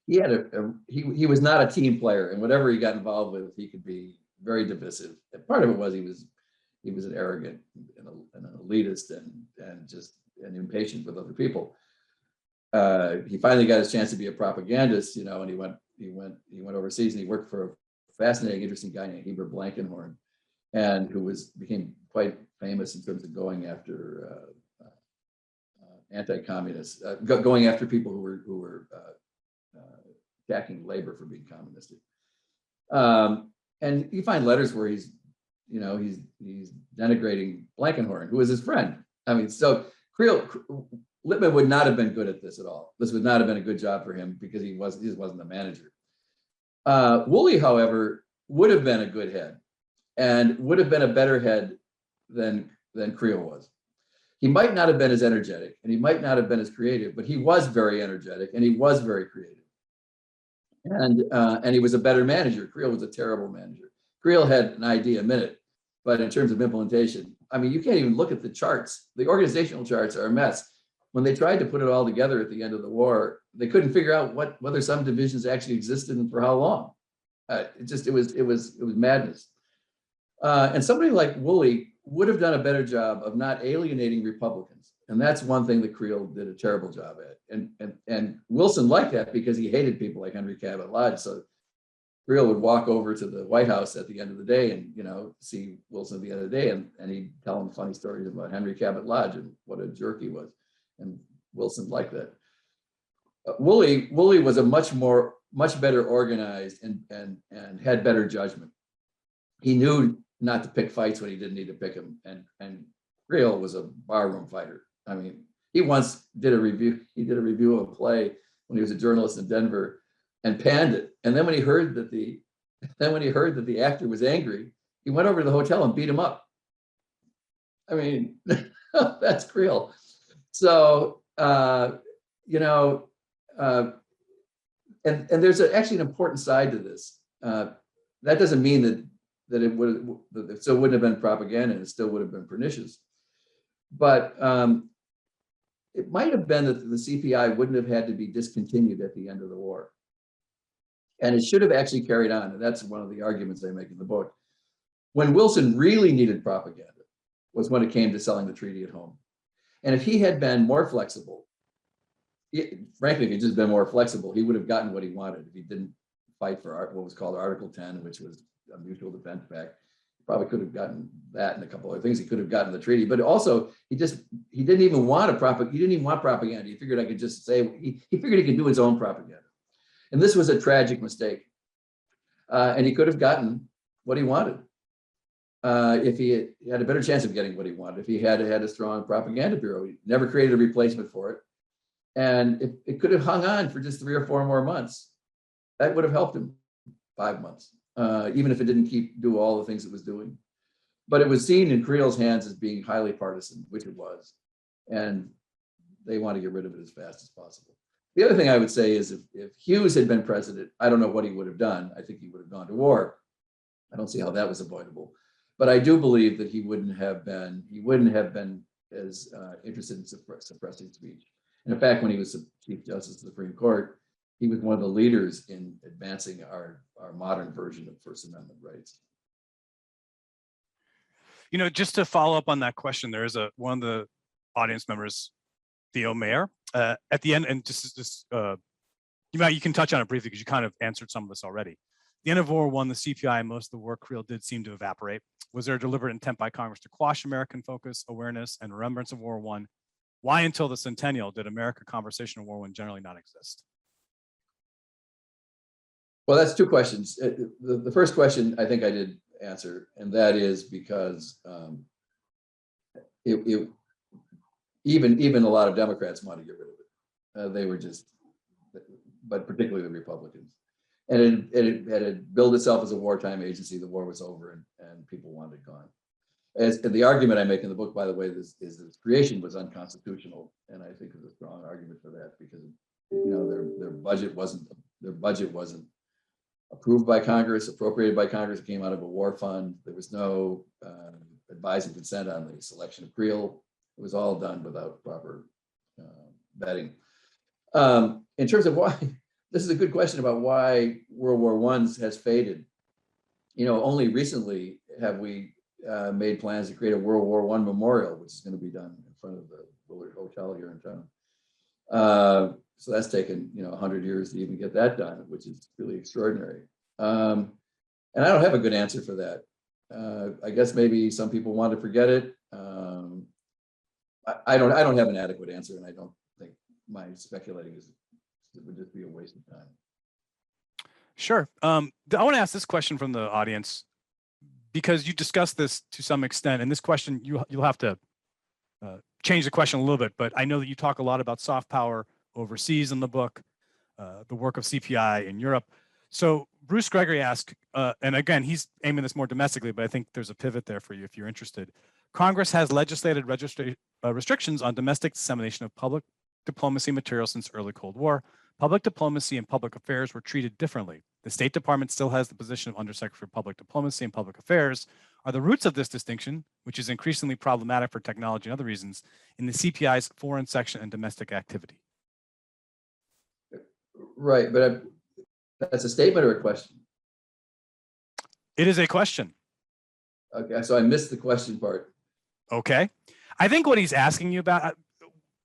he was not a team player, and whatever he got involved with, he could be very divisive. And part of it was he was an arrogant and an elitist and just and impatient with other people. He finally got his chance to be a propagandist, and he went overseas, and he worked for a fascinating, interesting guy named Heber Blankenhorn, and who became quite famous in terms of going after anti-communists, going after people who were attacking labor for being communistic. And you find letters where he's denigrating Blankenhorn, who was his friend. I mean, so Lippmann would not have been good at this at all. This would not have been a good job for him because he just wasn't the manager. Woolley, however, would have been a good head and would have been a better head than Creel was. He might not have been as energetic and he might not have been as creative, but he was very energetic and he was very creative. And he was a better manager. Creel was a terrible manager. Creel had an idea a minute, but in terms of implementation, I mean, you can't even look at the charts. The organizational charts are a mess. When they tried to put it all together at the end of the war, they couldn't figure out whether some divisions actually existed and for how long. It was madness. And somebody like Woolley would have done a better job of not alienating Republicans. And that's one thing that Creel did a terrible job at. And Wilson liked that because he hated people like Henry Cabot Lodge. So Creel would walk over to the White House at the end of the day and, see Wilson at the end of the day. And he'd tell him funny stories about Henry Cabot Lodge and what a jerk he was. And Wilson liked that. Woolley was a much better organized and had better judgment. He knew not to pick fights when he didn't need to pick them. And Creel was a barroom fighter. I mean, he once did a review. He did a review of a play when he was a journalist in Denver and panned it. And then when he heard that the actor was angry, he went over to the hotel and beat him up. I mean, that's Creel. So, and there's actually an important side to this. That doesn't mean that it still wouldn't have been propaganda and it still would have been pernicious. But it might have been that the CPI wouldn't have had to be discontinued at the end of the war. And it should have actually carried on. And that's one of the arguments I make in the book. When Wilson really needed propaganda was when it came to selling the treaty at home. And if he had been more flexible, frankly, if he'd just been more flexible, he would have gotten what he wanted. If he didn't fight for what was called Article 10, which was a mutual defense pact, he probably could have gotten that and a couple other things. He could have gotten the treaty, but also he didn't even want propaganda. He figured I could just say, he figured he could do his own propaganda. And this was a tragic mistake. And he could have gotten what he wanted. If he had a better chance of getting what he wanted, if he had a strong propaganda bureau. He never created a replacement for it. And it could have hung on for just 3 or 4 more months. That would have helped him 5 months, even if it didn't do all the things it was doing. But it was seen in Creel's hands as being highly partisan, which it was. And they want to get rid of it as fast as possible. The other thing I would say is if Hughes had been president, I don't know what he would have done. I think he would have gone to war. I don't see how that was avoidable. But I do believe that he wouldn't have been as interested in suppressing speech. And in fact, when he was Chief Justice of the Supreme Court, he was one of the leaders in advancing our modern version of First Amendment rights. Just to follow up on that question, there is one of the audience members, Theo Mayer, at the end, and you can touch on it briefly because you kind of answered some of this already. At the end of World War I, the CPI and most of the work Creel did seem to evaporate. Was there a deliberate intent by Congress to quash American focus, awareness, and remembrance of World War I? Why, until the centennial, did American conversation of World War I generally not exist? Well, that's 2 questions. The first question I think I did answer, and that is because even a lot of Democrats want to get rid of it. They were but particularly the Republicans. And it had billed itself as a wartime agency. The war was over and people wanted it gone. And the argument I make in the book, by the way, is that its creation was unconstitutional. And I think there's a strong argument for that because their budget wasn't approved by Congress, appropriated by Congress. It came out of a war fund. There was no advice and consent on the selection of Creel. It was all done without proper vetting. In terms of why, this is a good question about why World War I has faded. Only recently have we made plans to create a World War I memorial, which is going to be done in front of the Willard Hotel here in town. So that's taken 100 years to even get that done, which is really extraordinary. And I don't have a good answer for that. I guess maybe some people want to forget it. I don't have an adequate answer, and I don't think my speculating would just be a waste of time. Sure. I want to ask this question from the audience, because you discussed this to some extent, and this question you'll have to change the question a little bit, but I know that you talk a lot about soft power overseas in the book, the work of CPI in Europe. So Bruce Gregory asked, and again, he's aiming this more domestically, but I think there's a pivot there for you if you're interested. Congress has legislated restrictions on domestic dissemination of public diplomacy material since early Cold War. Public diplomacy and public affairs were treated differently. The State Department still has the position of Undersecretary of Public Diplomacy and Public Affairs. Are the roots of this distinction, which is increasingly problematic for technology and other reasons, in the CPI's foreign section and domestic activity? Right, but that's a statement or a question? It is a question. Okay, so I missed the question part. Okay. I think what he's asking you about,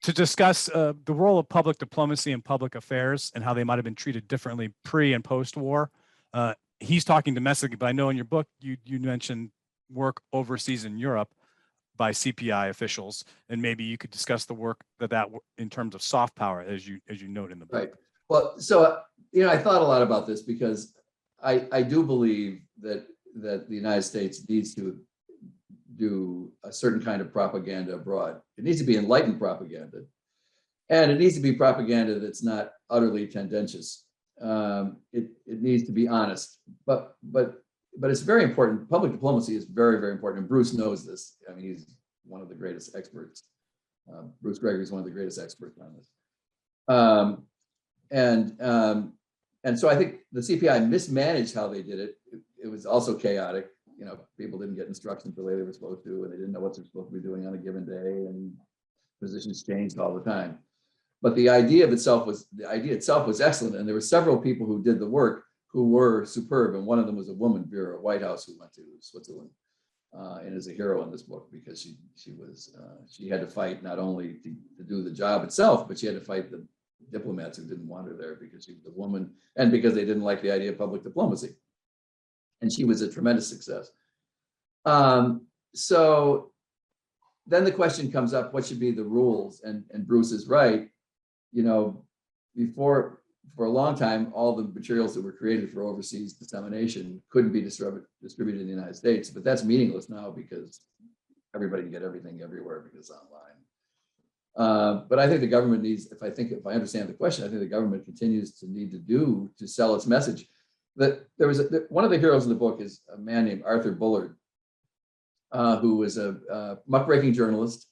to discuss the role of public diplomacy and public affairs and how they might have been treated differently pre and post-war. He's talking domestically, but I know in your book you mentioned work overseas in Europe by CPI officials, and maybe you could discuss the work that in terms of soft power, as you note in the book. Right. Well, so I thought a lot about this because I do believe that the United States needs to do a certain kind of propaganda abroad. It needs to be enlightened propaganda, and it needs to be propaganda that's not utterly tendentious. It needs to be honest, but it's very important. Public diplomacy is very, very important, and Bruce knows this. I mean, he's one of the greatest experts. Bruce Gregory is one of the greatest experts on this. And so I think the CPI mismanaged how they did it. It was also chaotic. People didn't get instructions the way they were supposed to, and they didn't know what they're supposed to be doing on a given day, and positions changed all the time. But the idea itself was excellent, and there were several people who did the work who were superb, and one of them was a woman, Vera Whitehouse, who went to Switzerland, and is a hero in this book because she had to fight not only to do the job itself, but she had to fight the diplomats who didn't want her there because she was a woman and because they didn't like the idea of public diplomacy. And she was a tremendous success. So then the question comes up, what should be the rules? And Bruce is right. For a long time, all the materials that were created for overseas dissemination couldn't be distributed in the United States, but that's meaningless now because everybody can get everything everywhere because it's online. But I think the government needs, if I understand the question, I think the government continues to need to sell its message. That there was one of the heroes in the book is a man named Arthur Bullard, who was a muckraking journalist,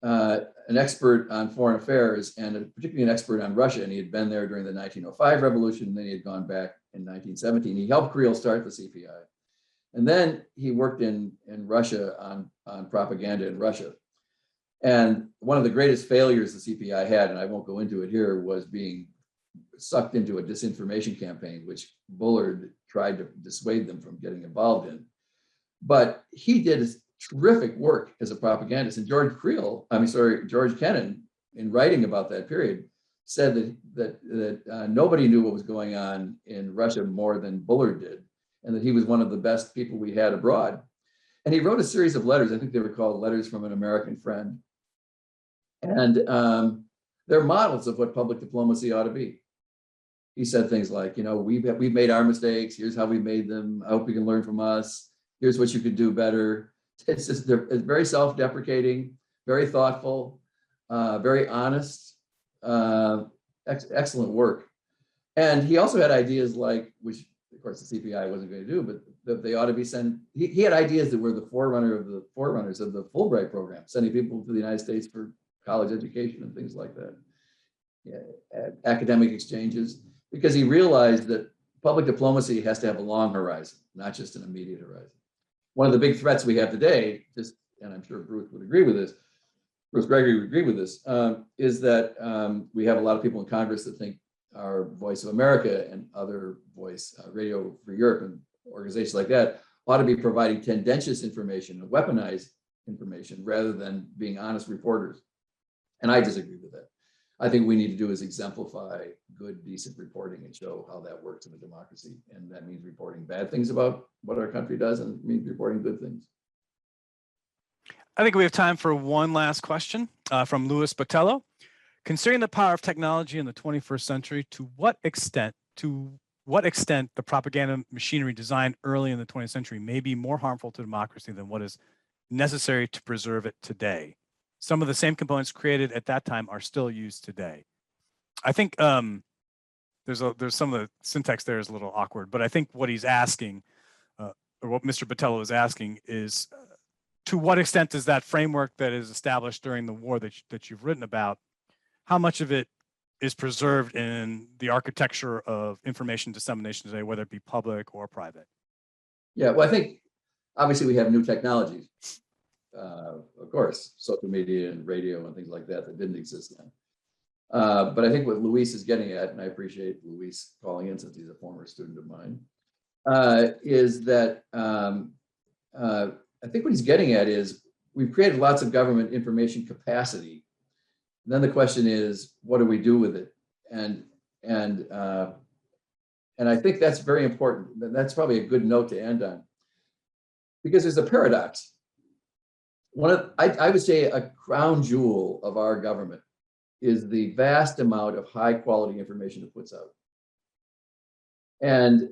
an expert on foreign affairs, and particularly an expert on Russia. And he had been there during the 1905 revolution, and then he had gone back in 1917. He helped Creel start the CPI. And then he worked in Russia on propaganda in Russia. And one of the greatest failures the CPI had, and I won't go into it here, was being sucked into a disinformation campaign, which Bullard tried to dissuade them from getting involved in. But he did terrific work as a propagandist. And George Kennan, in writing about that period, said that nobody knew what was going on in Russia more than Bullard did, and that he was one of the best people we had abroad. And he wrote a series of letters. I think they were called Letters from an American Friend. And they're models of what public diplomacy ought to be. He said things like, we've made our mistakes. Here's how we made them. I hope you can learn from us. Here's what you could do better. It's very self-deprecating, very thoughtful, very honest, excellent work. And he also had ideas like, which of course the CPI wasn't going to do, but that they ought to be sent. He had ideas that were the forerunners of the Fulbright program, sending people to the United States for college education and things like that, academic exchanges, because he realized that public diplomacy has to have a long horizon, not just an immediate horizon. One of the big threats we have today, and I'm sure Bruce would agree with this, Bruce Gregory would agree with this, is that we have a lot of people in Congress that think our Voice of America and other Radio Free Europe and organizations like that ought to be providing tendentious information and weaponized information rather than being honest reporters. And I disagree with that. I think we need to do is exemplify good, decent reporting and show how that works in a democracy. And that means reporting bad things about what our country does, and it means reporting good things. I think we have time for one last question from Louis Botello. Considering the power of technology in the 21st century, to what extent the propaganda machinery designed early in the 20th century may be more harmful to democracy than what is necessary to preserve it today? Some of the same components created at that time are still used today. I think there's some of the syntax there is a little awkward, but I think what he's asking, or what Mr. Botello is asking, is to what extent does that framework that is established during the war that you've written about, how much of it is preserved in the architecture of information dissemination today, whether it be public or private? Yeah, well, I think obviously we have new technologies. Of course, social media and radio and things like that didn't exist then. But I think what Luis is getting at, and I appreciate Luis calling in since he's a former student of mine, is that I think what he's getting at is we've created lots of government information capacity. And then the question is, what do we do with it? And I think that's very important. That's probably a good note to end on, because there's a paradox. I would say a crown jewel of our government is the vast amount of high quality information it puts out. And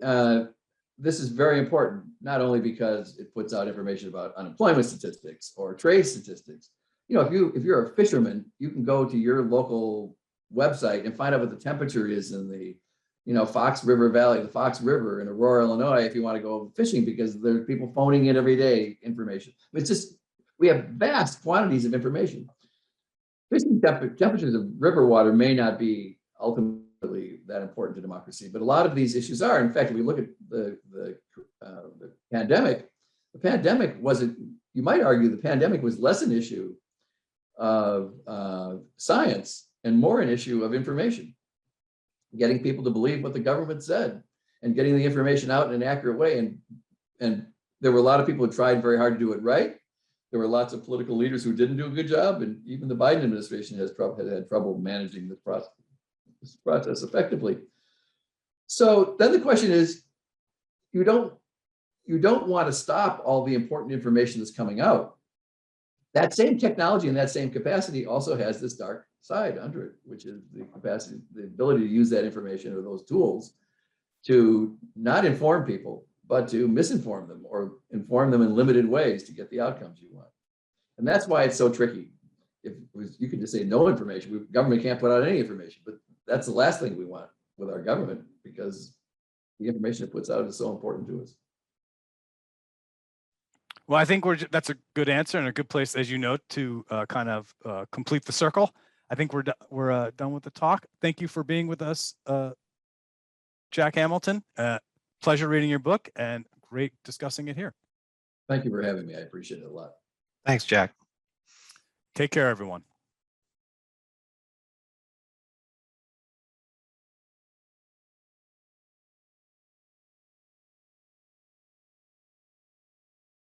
this is very important, not only because it puts out information about unemployment statistics or trade statistics. You know, if you're a fisherman, you can go to your local website and find out what the temperature is in the, Fox River Valley, the Fox River in Aurora, Illinois, if you want to go fishing, because there's people phoning in every day information. It's just, we have vast quantities of information. Fishing temperatures of river water may not be ultimately that important to democracy, but a lot of these issues are. In fact, if we look at the pandemic, the pandemic wasn't, you might argue the pandemic was less an issue of science and more an issue of information, getting people to believe what the government said and getting the information out in an accurate way. And there were a lot of people who tried very hard to do it right. There were lots of political leaders who didn't do a good job, and even the Biden administration has had trouble managing this process effectively. So then the question is, you don't want to stop all the important information that's coming out. That same technology and that same capacity also has this dark side under it, which is the capacity, the ability to use that information or those tools to not inform people, but to misinform them or inform them in limited ways to get the outcomes you want. And that's why it's so tricky. If you can just say no information, government can't put out any information, but that's the last thing we want with our government, because the information it puts out is so important to us. Well, I think that's a good answer and a good place, as you note, to kind of complete the circle. I think we're done with the talk. Thank you for being with us, Jack Hamilton. Pleasure reading your book and great discussing it here. Thank you for having me. I appreciate it a lot. Thanks, Jack. Take care, everyone.